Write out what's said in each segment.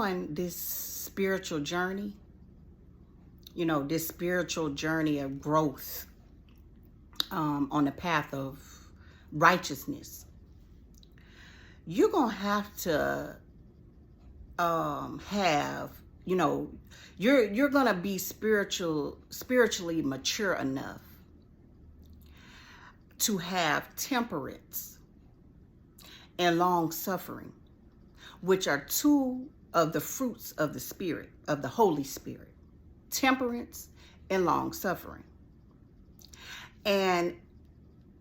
on this spiritual journey, this spiritual journey of growth on the path of righteousness, you're going to have to you're going to be spiritually mature enough to have temperance and long suffering, which are two of the fruits of the Spirit, of the Holy Spirit. Temperance and long suffering. And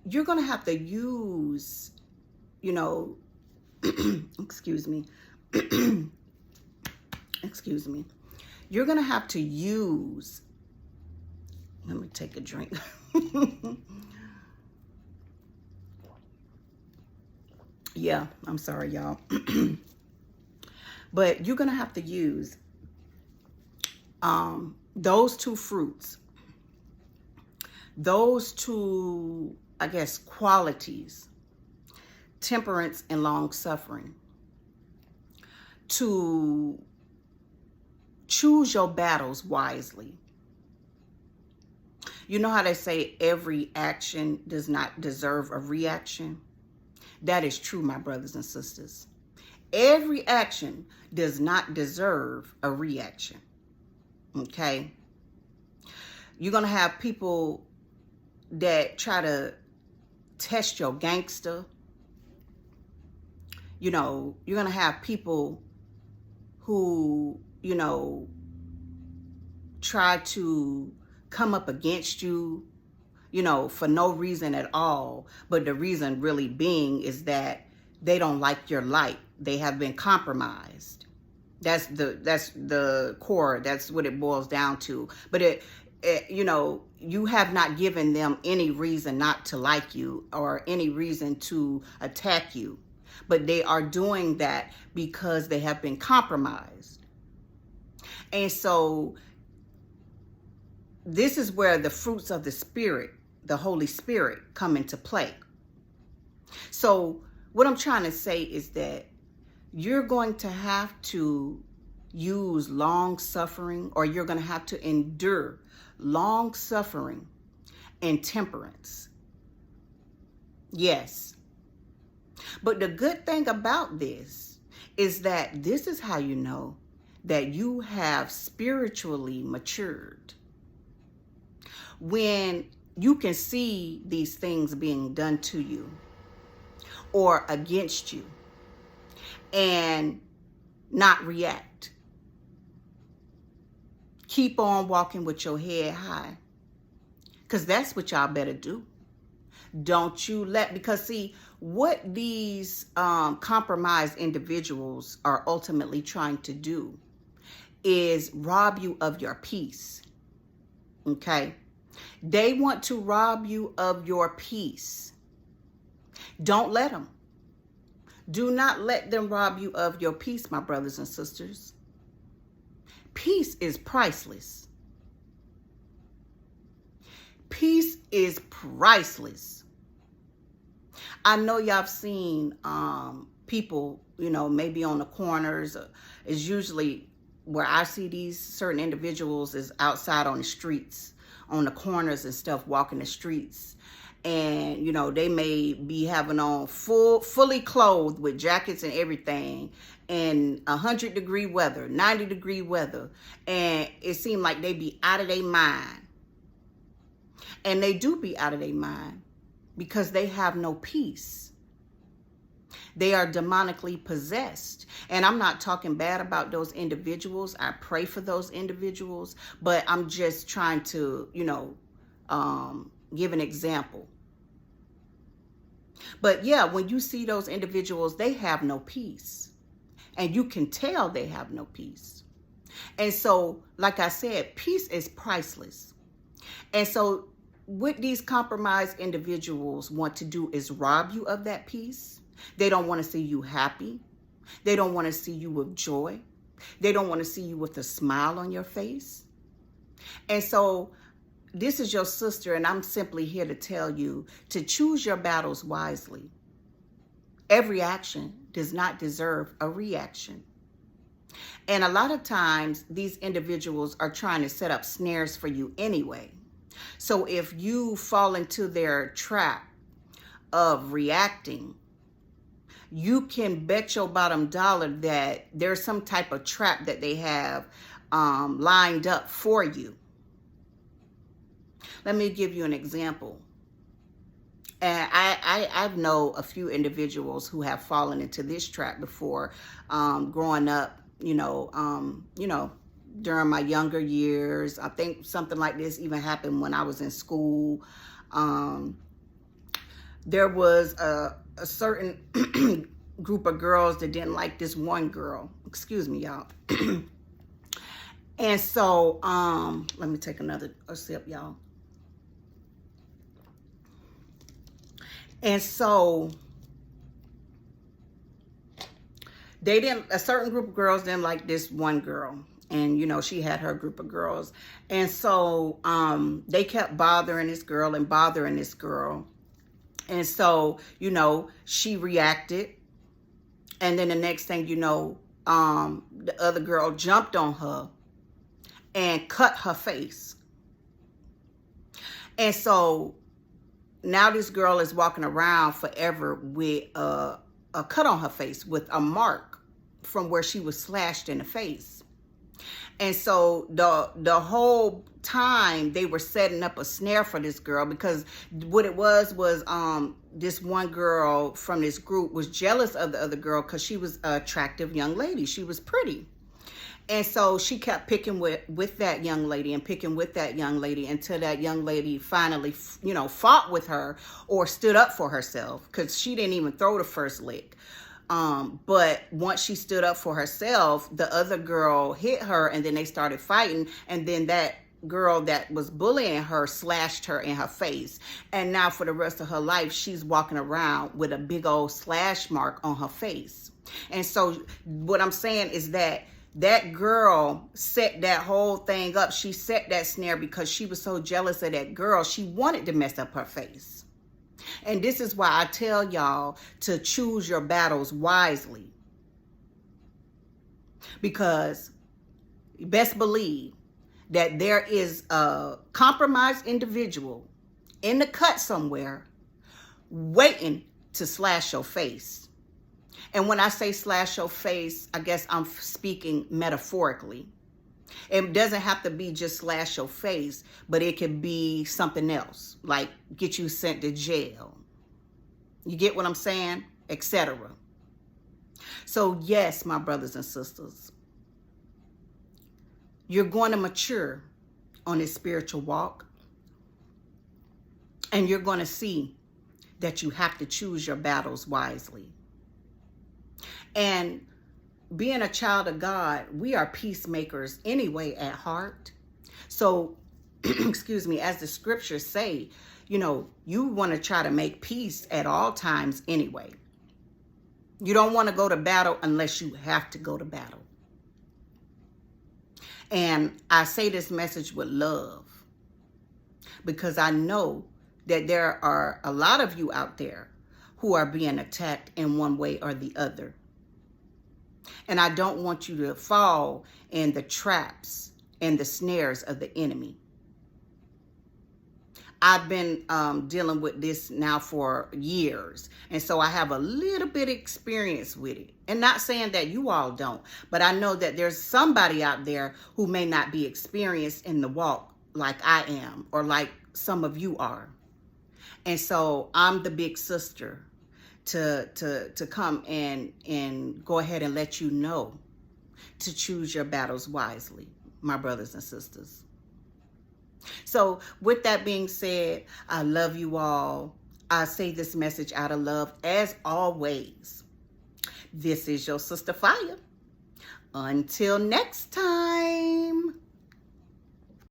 you're going to have to use, excuse me, excuse me. You're going to have to use, let me take a drink. Yeah, I'm sorry, y'all. But you're going to have to use those two fruits, those two, I guess, qualities, temperance and long suffering, to choose your battles wisely. You know how they say every action does not deserve a reaction? That is true, my brothers and sisters. Every action does not deserve a reaction. Okay? You're going to have people that try to test your gangster. You're going to have people who, try to come up against you, for no reason at all. But the reason really being is that they don't like your light. They have been compromised. That's the core. That's what it boils down to. But you have not given them any reason not to like you or any reason to attack you. But they are doing that because they have been compromised. And so this is where the fruits of the Spirit, the Holy Spirit, come into play. So what I'm trying to say is that you're going to have to use long suffering, or you're going to have to endure long suffering and temperance. Yes. But the good thing about this is that this is how you know that you have spiritually matured. When you can see these things being done to you or against you and not react. Keep on walking with your head high, because that's what y'all better do. Don't you because see, what these compromised individuals are ultimately trying to do is rob you of your peace. Okay? They want to rob you of your peace. Don't let them. Do not let them rob you of your peace, my brothers and sisters. Peace is priceless. Peace is priceless. I know y'all have seen people, maybe on the corners. Is usually where I see these certain individuals is outside on the streets, on the corners and stuff, walking the streets. And, they may be having on fully clothed with jackets and everything, and 100-degree weather, 90-degree weather. And it seemed like they be out of their mind. And they do be out of their mind because they have no peace. They are demonically possessed. And I'm not talking bad about those individuals. I pray for those individuals. But I'm just trying to, give an example. But yeah, when you see those individuals, they have no peace. And you can tell they have no peace. And so, like I said, peace is priceless. And so what these compromised individuals want to do is rob you of that peace. They don't want to see you happy. They don't want to see you with joy. They don't want to see you with a smile on your face. And so this is your sister, and I'm simply here to tell you to choose your battles wisely. Every action does not deserve a reaction. And a lot of times these individuals are trying to set up snares for you anyway. So if you fall into their trap of reacting, you can bet your bottom dollar that there's some type of trap that they have lined up for you. Let me give you an example. And I know a few individuals who have fallen into this trap before, growing up, during my younger years. I think something like this even happened when I was in school. There was a certain group of girls that didn't like this one girl. Excuse me, y'all. And so, let me take a sip, y'all. And so a certain group of girls didn't like this one girl. And, she had her group of girls. And so they kept bothering this girl and bothering this girl. And so, she reacted. And then the next thing you know, the other girl jumped on her and cut her face. And so now this girl is walking around forever with a cut on her face, with a mark from where she was slashed in the face. And so the whole time they were setting up a snare for this girl, because what it was this one girl from this group was jealous of the other girl because she was an attractive young lady. She was pretty. And so she kept picking with that young lady and picking with that young lady until that young lady finally, fought with her or stood up for herself, because she didn't even throw the first lick. But once she stood up for herself, the other girl hit her, and then they started fighting. And then that girl that was bullying her slashed her in her face. And now for the rest of her life, she's walking around with a big old slash mark on her face. And so what I'm saying is that girl set that whole thing up. She set that snare because she was so jealous of that girl. She wanted to mess up her face. And this is why I tell y'all to choose your battles wisely. Because you best believe that there is a compromised individual in the cut somewhere waiting to slash your face. And when I say slash your face, I guess I'm speaking metaphorically. It doesn't have to be just slash your face, but it could be something else, like get you sent to jail. You get what I'm saying? Etc. So yes, my brothers and sisters, you're going to mature on this spiritual walk. And you're going to see that you have to choose your battles wisely. And being a child of God, we are peacemakers anyway at heart. So, excuse me, as the scriptures say, you want to try to make peace at all times anyway. You don't want to go to battle unless you have to go to battle. And I say this message with love, because I know that there are a lot of you out there who are being attacked in one way or the other. And I don't want you to fall in the traps and the snares of the enemy. I've been dealing with this now for years. And so I have a little bit of experience with it. And not saying that you all don't, but I know that there's somebody out there who may not be experienced in the walk like I am, or like some of you are. And so I'm the big sister to come and go ahead and let you know to choose your battles wisely, my brothers and sisters. So with that being said, I love you all. I say this message out of love as always. This is your sister Fire. Until next time.